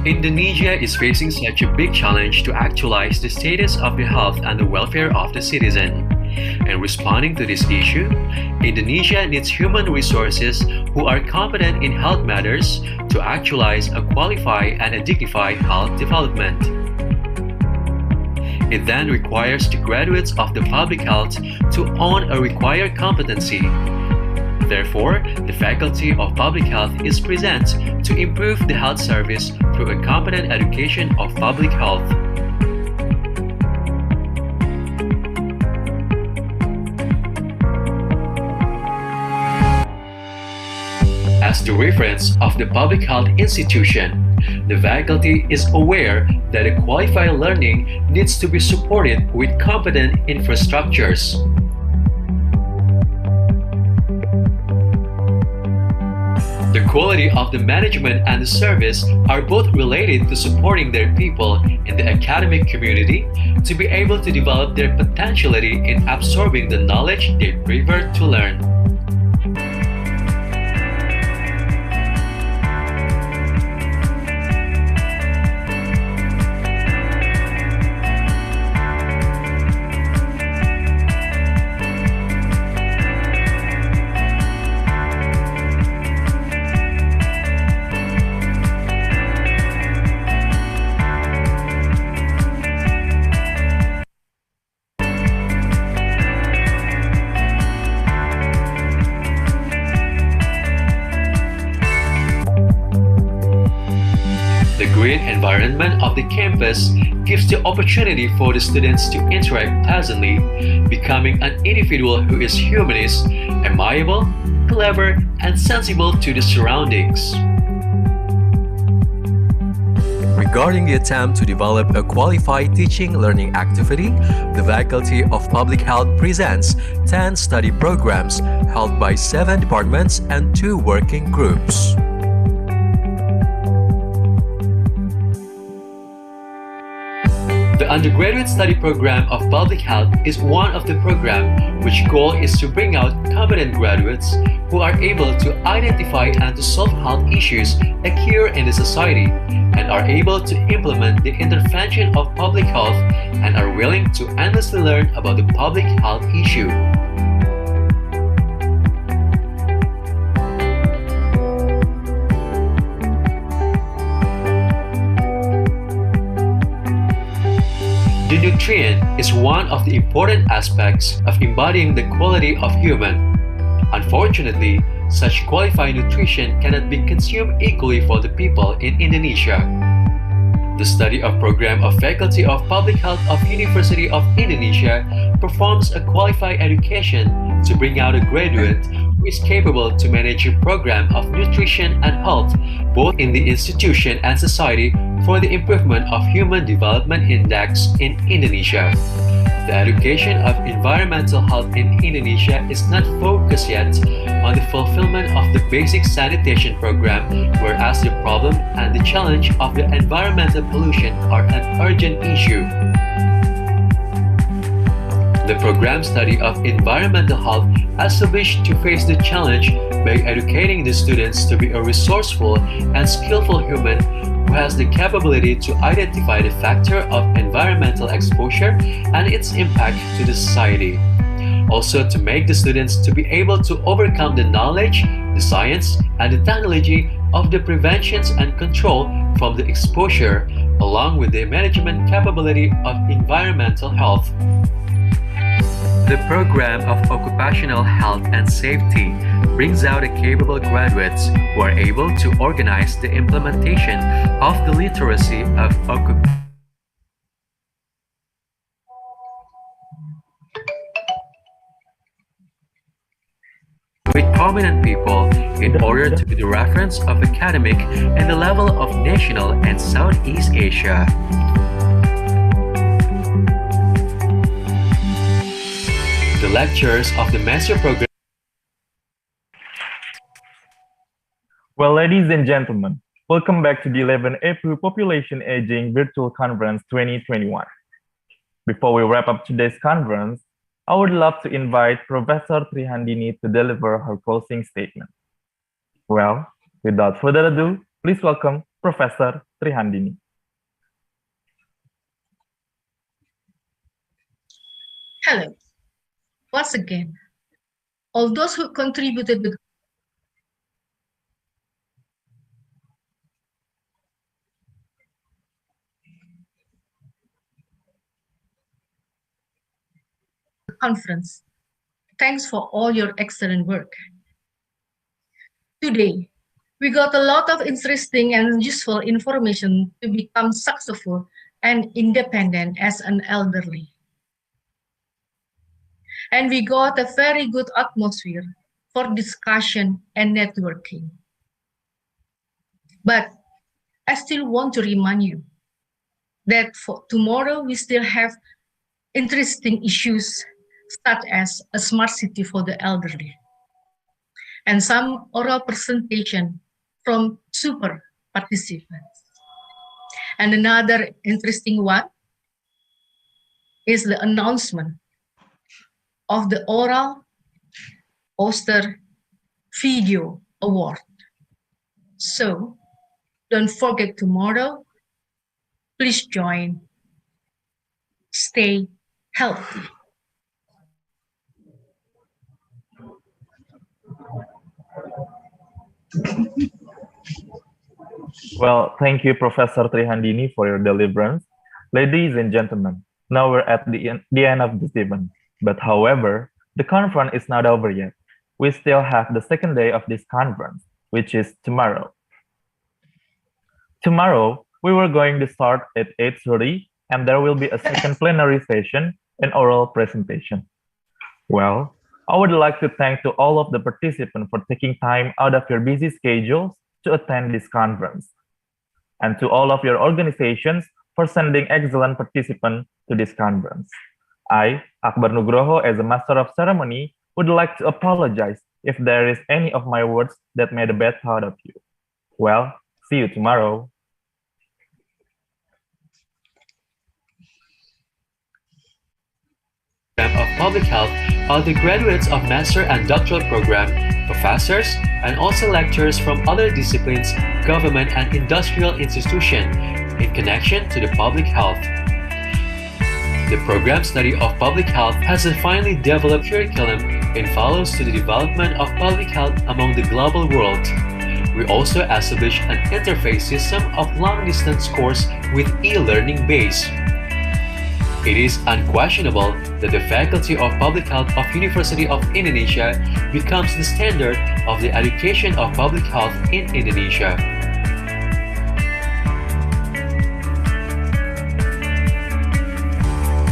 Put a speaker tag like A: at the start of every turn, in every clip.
A: Indonesia is facing such a big challenge to actualize the status of the health and the welfare of the citizen. In responding to this issue, Indonesia needs human resources who are competent in health matters to actualize a qualified and a dignified health development. It then requires the graduates of the public health to own a required competency. Therefore, the Faculty of Public Health is present to improve the health service through a competent education of public health. As the reference of the public health institution, the faculty is aware that a qualified learning needs to be supported with competent infrastructures. The quality of the management and the service are both related to supporting their people in the academic community to be able to develop their potentiality in absorbing the knowledge they prefer to learn. The green environment of the campus gives the opportunity for the students to interact pleasantly, becoming an individual who is humanist, amiable, clever, and sensible to the surroundings. Regarding the attempt to develop a qualified teaching-learning activity, the Faculty of Public Health presents 10 study programs held by 7 departments and 2 working groups. The undergraduate study program of public health is one of the programs which goal is to bring out competent graduates who are able to identify and to solve health issues occur in the society and are able to implement the intervention of public health and are willing to endlessly learn about the public health issue. The nutrient is one of the important aspects of embodying the quality of human. Unfortunately, such qualified nutrition cannot be consumed equally for the people in Indonesia. The study of program of Faculty of Public Health of University of Indonesia performs a qualified education to bring out a graduate who is capable to manage a program of nutrition and health both in the institution and society for the improvement of Human Development Index in Indonesia. The education of environmental health in Indonesia is not focused yet on the fulfillment of the basic sanitation program, whereas the problem and the challenge of the environmental pollution are an urgent issue. The program study of environmental health established to face the challenge by educating the students to be a resourceful and skillful human who has the capability to identify the factor of environmental exposure and its impact to the society. Also to make the students to be able to overcome the knowledge, the science, and the technology of the preventions and control from the exposure, along with the management capability of environmental health. The program of occupational health and safety brings out a capable graduates who are able to organize the implementation of the literacy of with prominent people in order to be the reference of academic and the level of national and Southeast Asia. The lectures of the master program.
B: Well, ladies and gentlemen, welcome back to the 11th APRU Population Aging Virtual Conference 2021. Before we wrap up today's conference, I would love to invite Professor Trihandini to deliver her closing statement. Well, without further ado, please welcome Professor Trihandini.
C: Hello. Once again, all those who contributed the conference, thanks for all your excellent work. Today, we got a lot of interesting and useful information to become successful and independent as an elderly. And we got a very good atmosphere for discussion and networking. But I still want to remind you that for tomorrow we still have interesting issues such as a smart city for the elderly and some oral presentation from super participants. And another interesting one is the announcement of the oral poster video award. So don't forget tomorrow. Please join. Stay healthy.
B: Well, thank you, Professor Trihandini, for your deliverance. Ladies and gentlemen, now we're at the end of this event. But however, the conference is not over yet. We still have the second day of this conference, which is tomorrow. Tomorrow, we were going to start at 8:30, and there will be a second plenary session and oral presentation. Well, I would like to thank to all of the participants for taking time out of your busy schedules to attend this conference, and to all of your organizations for sending excellent participants to this conference. I, Akbar Nugroho, as a Master of Ceremony, would like to apologize if there is any of my words that made a bad thought of you. Well, see you tomorrow.
A: Of Public Health are the graduates of Master and Doctoral Program, professors, and also lecturers from other disciplines, government and industrial institutions in connection to the public health. The program study of public health has a finely developed curriculum and follows to the development of public health among the global world. We also establish an interface system of long-distance course with e-learning base. It is unquestionable that the Faculty of Public Health of University of Indonesia becomes the standard of the education of public health in Indonesia.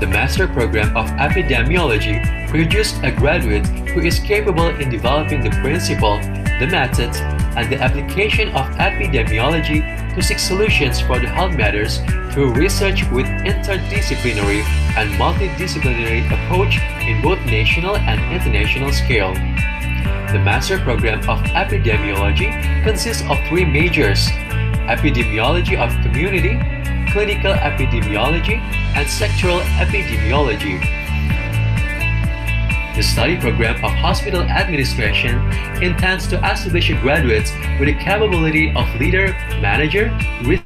A: The Master Program of Epidemiology produced a graduate who is capable in developing the principle, the methods, and the application of epidemiology to seek solutions for the health matters through research with interdisciplinary and multidisciplinary approach in both national and international scale. The Master Program of Epidemiology consists of three majors: Epidemiology of Community, Clinical Epidemiology, and Sectoral Epidemiology. The study program of Hospital Administration intends to establish graduates with the capability of leader, manager, risk